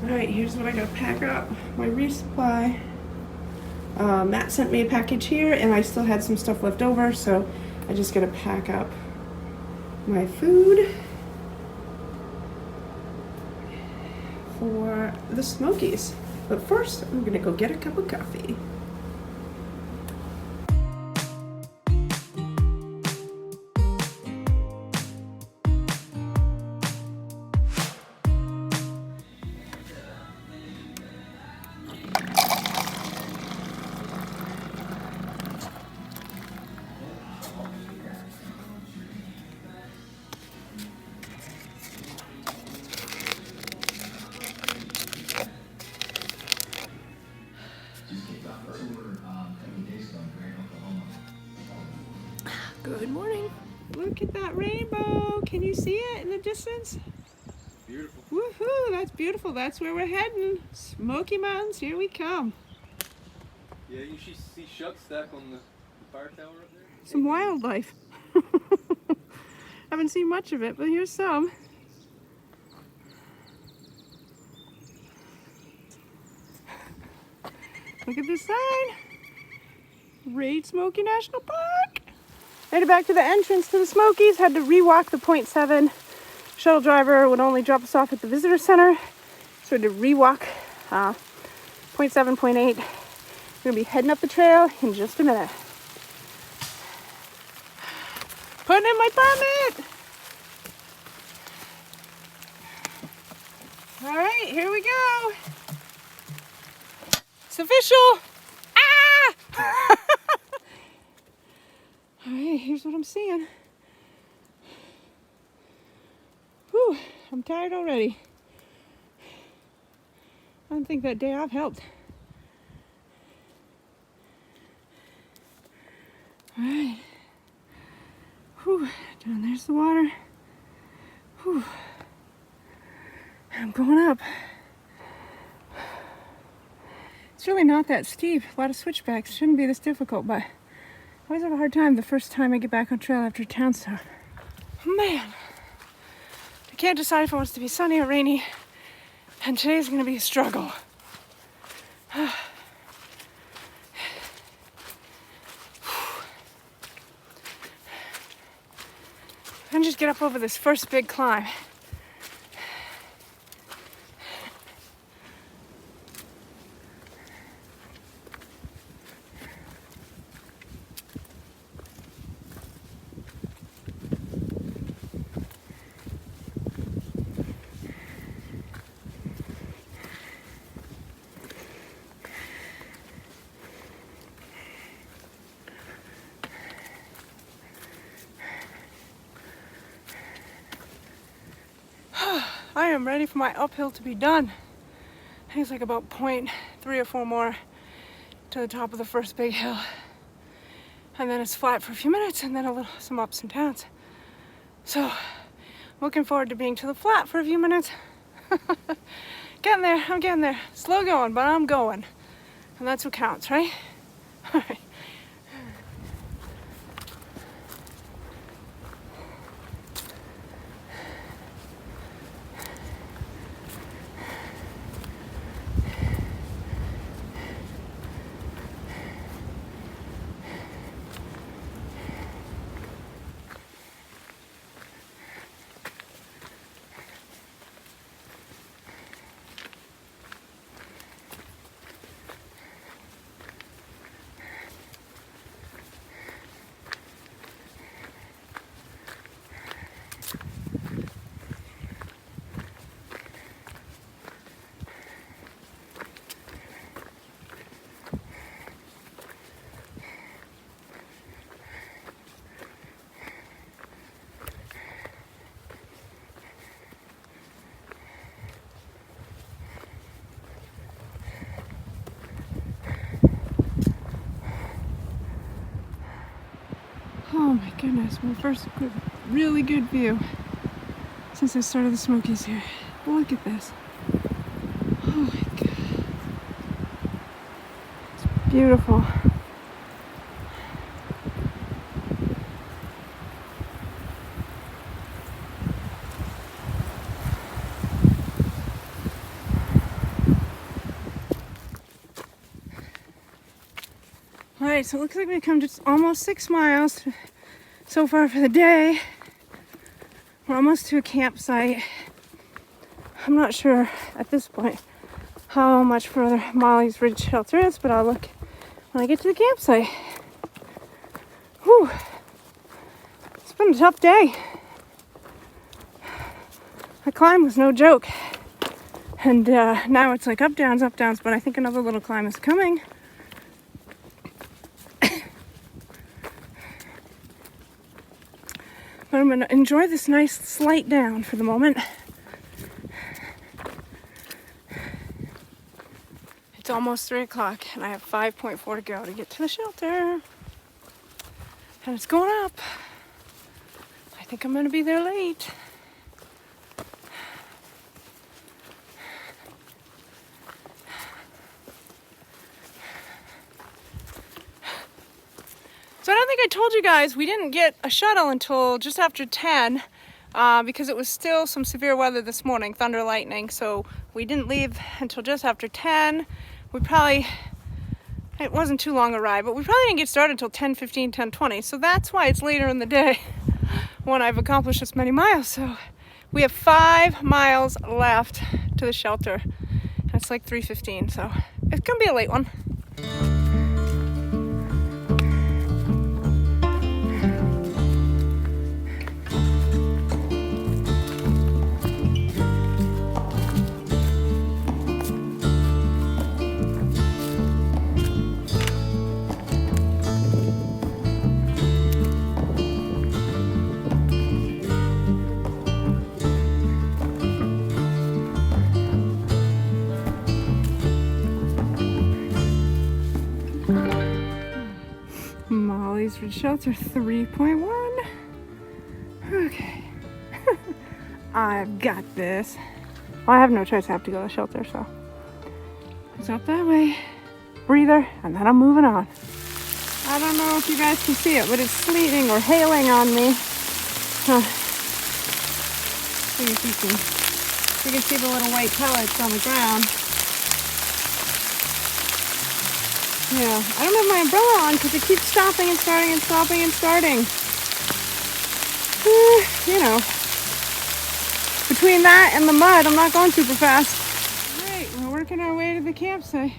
Alright, here's what I gotta pack up. My resupply. Matt sent me a package here and I still had some stuff left over, so I just gotta pack up my food for the Smokies. But first, I'm gonna go get a cup of coffee. Good morning. Look at that rainbow. Can you see it in the distance? Beautiful. Woohoo, that's beautiful. That's where we're heading. Smoky Mountains, here we come. Yeah, you should see shucks stack on the fire tower up there. Some wildlife. Haven't seen much of it, but here's some. Look at this sign. Raid Smoky National Park. Made it back to the entrance to the Smokies. Had to rewalk the 0.7. Shuttle driver would only drop us off at the visitor center. So we had to rewalk 0.7, 0.8. We're gonna be heading up the trail in just a minute. Putting in my permit. All right, here we go. It's official. Ah! All right, here's what I'm seeing. Whew, I'm tired already. I don't think that day off helped. All right. Whew, down there's the water. Whew. I'm going up. It's really not that steep. A lot of switchbacks. Shouldn't be this difficult, but I always have a hard time the first time I get back on trail after a town stop. Man, I can't decide if it wants to be sunny or rainy, and today's gonna be a struggle. And just get up over this first big climb. I am ready for my uphill to be done. I think it's like about 0.3 or 4 more to the top of the first big hill. And then it's flat for a few minutes and then some ups and downs. So, looking forward to being to the flat for a few minutes. Getting there, I'm getting there. Slow going, but I'm going. And that's what counts, right? All right. Oh my goodness, my first really good view since I started the Smokies here. Look at this. Oh my god. It's beautiful. Alright, so it looks like we've come just almost 6 miles so far for the day. We're almost to a campsite. I'm not sure at this point how much further Mollies Ridge Shelter is, but I'll look when I get to the campsite. Whew. It's been a tough day. The climb was no joke. And now it's like up, downs, but I think another little climb is coming. But I'm gonna enjoy this nice slight down for the moment. It's almost 3 o'clock and I have 5.4 to go to get to the shelter. And it's going up. I think I'm gonna be there late. So I don't think I told you guys, we didn't get a shuttle until just after 10 because it was still some severe weather this morning, thunder, lightning. So we didn't leave until just after 10. It wasn't too long a ride, but we probably didn't get started until 10:15, 10:20. So that's why it's later in the day when I've accomplished this many miles. So we have 5 miles left to the shelter. It's like 3:15, so it's gonna be a late one. Mollies Ridge Shelter 3.1. Okay. I've got this. Well, I have no choice. I have to go to the shelter, so it's up that way. Breather, and then I'm moving on. I don't know if you guys can see it, but it's sleeting or hailing on me. You can see the little white pellets on the ground. Yeah, I don't have my umbrella on because it keeps stopping and starting and stopping and starting. You know, between that and the mud, I'm not going super fast. All right, we're working our way to the campsite.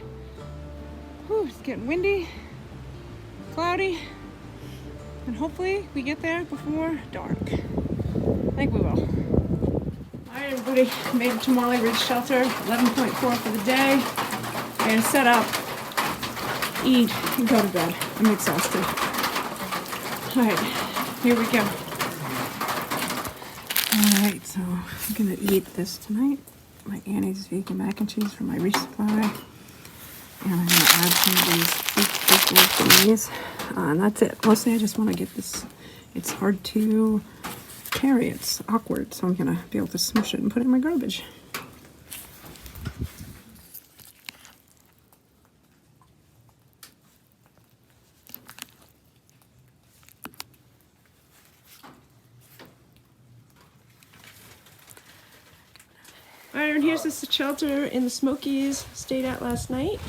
Whew, it's getting windy, cloudy, and hopefully we get there before dark. I think we will. All right, everybody, made it to Mollies Ridge Shelter, 11.4 for the day. I'm gonna set up, eat, and go to bed. I'm exhausted. All right, here we go. All right, so I'm gonna eat this tonight. My Annie's vegan mac and cheese from my resupply. And I'm gonna add some of these beef cheese. And that's it. Mostly I just wanna get this. It's hard to carry, it's awkward. So I'm gonna be able to smush it and put it in my garbage. Alright, and here's this shelter in the Smokies stayed at last night.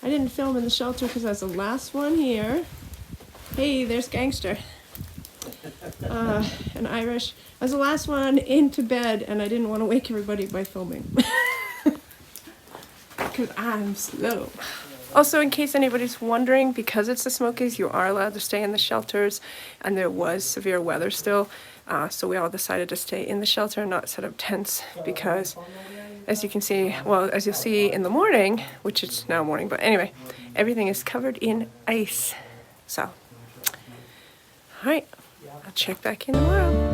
I didn't film in the shelter because I was the last one here. Hey, there's Gangster. And Irish. I was the last one into bed and I didn't want to wake everybody by filming. Because I'm slow. Also, in case anybody's wondering, because it's the Smokies, you are allowed to stay in the shelters, and there was severe weather still, so we all decided to stay in the shelter and not set up tents, because as you can see, well, as you'll see in the morning, which it's now morning, but anyway, everything is covered in ice. So, alright, I'll check back in tomorrow.